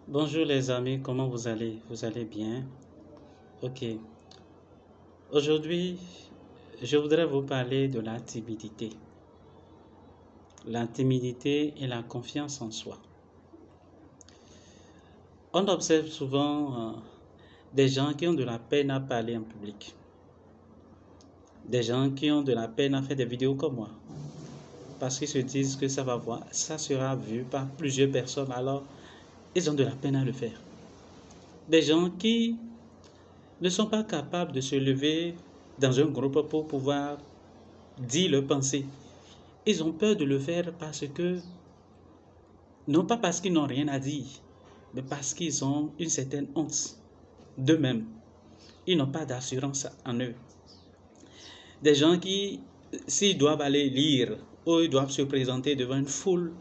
Bonjour les amis, comment vous allez? Vous allez bien? Ok. Aujourd'hui, je voudrais vous parler de la timidité. La timidité et la confiance en soi. On observe souvent des gens qui ont de la peine à parler en public. Des gens qui ont de la peine à faire des vidéos comme moi. Parce qu'ils se disent que ça sera vu par plusieurs personnes, alors ils ont de la peine à le faire. Des gens qui ne sont pas capables de se lever dans un groupe pour pouvoir dire leurs pensées. Ils ont peur de le faire parce que, non pas parce qu'ils n'ont rien à dire, mais parce qu'ils ont une certaine honte d'eux-mêmes. Ils n'ont pas d'assurance en eux. Des gens qui, s'ils doivent aller lire ou ils doivent se présenter devant une foule,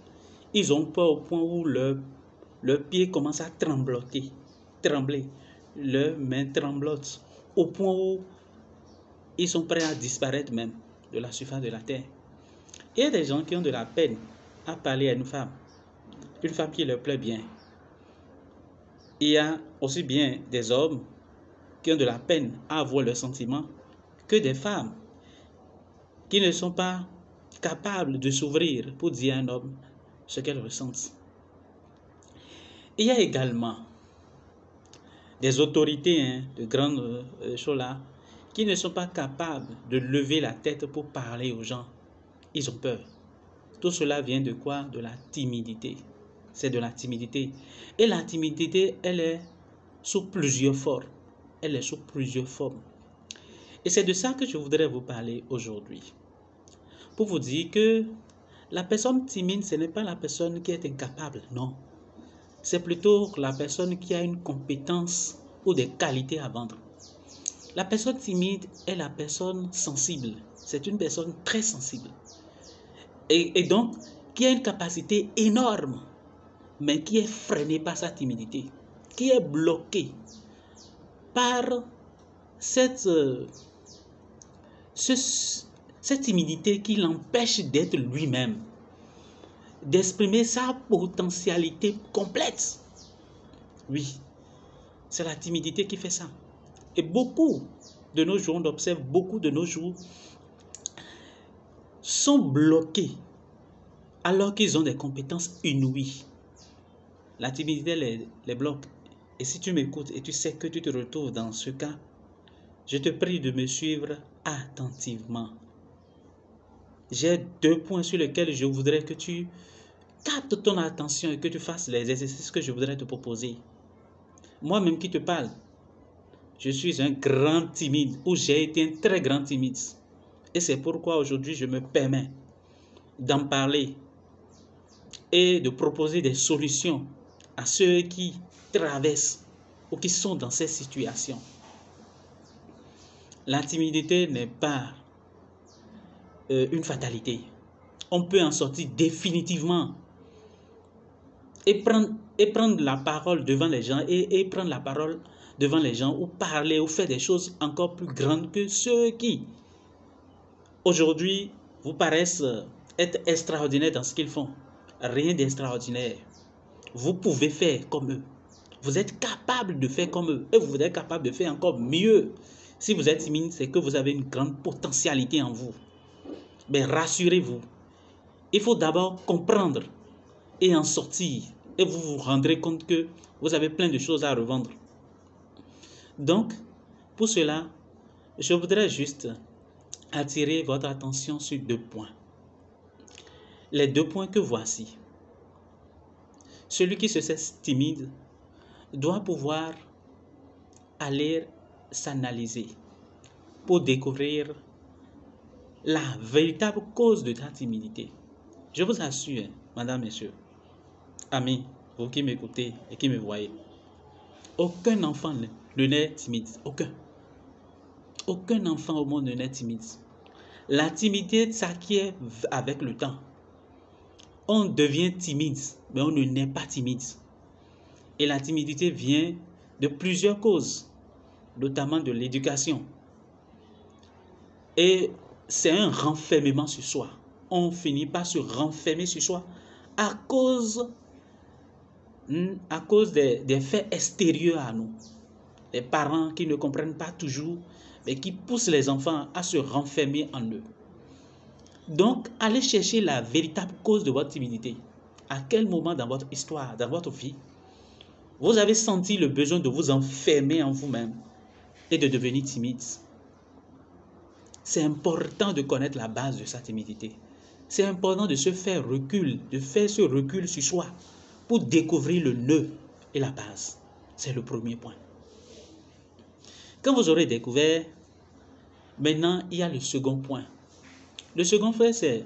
ils ont peur au point où leur pied commence à trembler, leurs mains tremblotent, au point où ils sont prêts à disparaître même de la surface de la terre. Il y a des gens qui ont de la peine à parler à une femme qui leur plaît bien. Il y a aussi bien des hommes qui ont de la peine à avouer leurs sentiments que des femmes qui ne sont pas capables de s'ouvrir pour dire à un homme ce qu'elles ressentent. Il y a également des autorités de grandes choses là qui ne sont pas capables de lever la tête pour parler aux gens. Ils ont peur. Tout cela vient de quoi? De la timidité. C'est de la timidité. Et la timidité, elle est sous plusieurs formes. Elle est sous plusieurs formes. Et c'est de ça que je voudrais vous parler aujourd'hui. Pour vous dire que la personne timide, ce n'est pas la personne qui est incapable, non. C'est plutôt la personne qui a une compétence ou des qualités à vendre. La personne timide est la personne sensible. C'est une personne très sensible. Et donc, qui a une capacité énorme, mais qui est freinée par sa timidité, qui est bloquée par cette timidité qui l'empêche d'être lui-même, d'exprimer sa potentialité complète. Oui, c'est la timidité qui fait ça. Et beaucoup de nos jours, on observe beaucoup de nos jours, sont bloqués alors qu'ils ont des compétences inouïes. La timidité les bloque. Et si tu m'écoutes et tu sais que tu te retrouves dans ce cas, je te prie de me suivre attentivement. J'ai 2 points sur lesquels je voudrais que tu captes ton attention et que tu fasses les exercices que je voudrais te proposer. Moi-même qui te parle, je suis un grand timide ou j'ai été un très grand timide. Et c'est pourquoi aujourd'hui je me permets d'en parler et de proposer des solutions à ceux qui traversent ou qui sont dans ces situations. La timidité n'est pas une fatalité. On peut en sortir définitivement et prendre la parole devant les gens et prendre la parole devant les gens ou parler ou faire des choses encore plus grandes que ceux qui aujourd'hui vous paraissent être extraordinaires dans ce qu'ils font. Rien d'extraordinaire. Vous pouvez faire comme eux. Vous êtes capable de faire comme eux et vous êtes capable de faire encore mieux. Si vous êtes timide, c'est que vous avez une grande potentialité en vous. Mais rassurez-vous, il faut d'abord comprendre et en sortir. Et vous vous rendrez compte que vous avez plein de choses à revendre. Donc, pour cela, je voudrais juste attirer votre attention sur 2 points. Les 2 points que voici. Celui qui se sait timide doit pouvoir aller s'analyser pour découvrir la véritable cause de ta timidité. Je vous assure, madame, messieurs, amis, vous qui m'écoutez et qui me voyez, aucun enfant ne naît timide. Aucun. Aucun enfant au monde ne naît timide. La timidité s'acquiert avec le temps. On devient timide, mais on ne naît pas timide. Et la timidité vient de plusieurs causes, notamment de l'éducation. Et c'est un renfermement sur soi. On finit par se renfermer sur soi à cause à cause des faits extérieurs à nous. Les parents qui ne comprennent pas toujours, mais qui poussent les enfants à se renfermer en eux. Donc, allez chercher la véritable cause de votre timidité. À quel moment dans votre histoire, dans votre vie, vous avez senti le besoin de vous enfermer en vous-même et de devenir timide? C'est important de connaître la base de sa timidité. C'est important de se faire de faire ce recul sur soi pour découvrir le nœud et la base. C'est le premier point. Quand vous aurez découvert, maintenant, il y a le second point. Le second point, c'est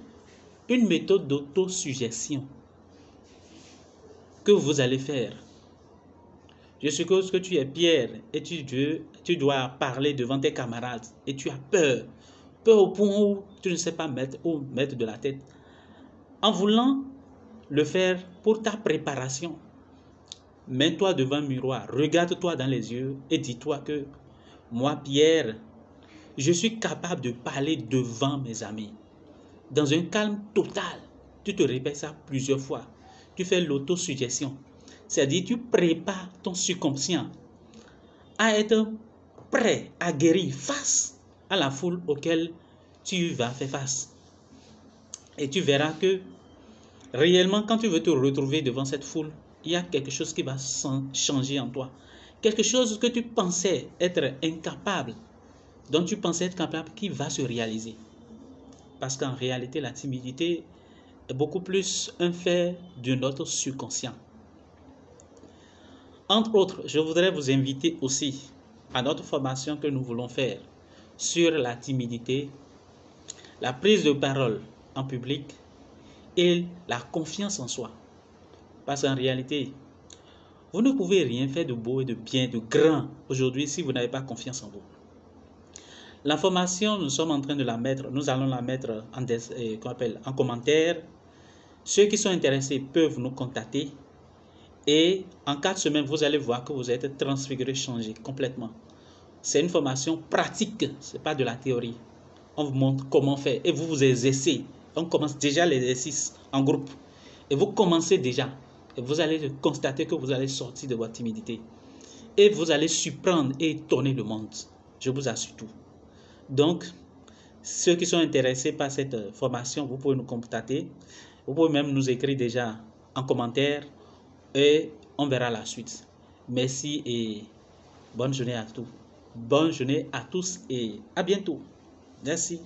une méthode d'autosuggestion que vous allez faire. Je suppose que tu es Pierre et tu dois parler devant tes camarades et tu as peur. Peur au point où tu ne sais pas mettre de la tête. En voulant le faire pour ta préparation, mets-toi devant un miroir, regarde-toi dans les yeux et dis-toi que moi, Pierre, je suis capable de parler devant mes amis. Dans un calme total, tu te répètes ça plusieurs fois. Tu fais l'autosuggestion. C'est-à-dire, tu prépares ton subconscient à être prêt, aguerri face à la foule auquel tu vas faire face. Et tu verras que réellement, quand tu veux te retrouver devant cette foule, il y a quelque chose qui va changer en toi. Quelque chose que tu pensais être incapable, dont tu pensais être capable, qui va se réaliser. Parce qu'en réalité, la timidité est beaucoup plus un fait de notre subconscient. Entre autres, je voudrais vous inviter aussi à notre formation que nous voulons faire sur la timidité, la prise de parole en public et la confiance en soi. Parce qu'en réalité, vous ne pouvez rien faire de beau et de bien, de grand aujourd'hui si vous n'avez pas confiance en vous. La formation, nous sommes en train de la mettre, nous allons la mettre en commentaire. Ceux qui sont intéressés peuvent nous contacter. Et en 4 semaines, vous allez voir que vous êtes transfiguré, changé complètement. C'est une formation pratique, ce n'est pas de la théorie. On vous montre comment faire et vous vous exercez. On commence déjà l'exercice en groupe. Et vous commencez déjà. Et vous allez constater que vous allez sortir de votre timidité. Et vous allez surprendre et étonner le monde. Je vous assure tout. Donc, ceux qui sont intéressés par cette formation, vous pouvez nous contacter. Vous pouvez même nous écrire déjà en commentaire. Et on verra la suite. Merci et bonne journée à tous. Bonne journée à tous et à bientôt. Merci.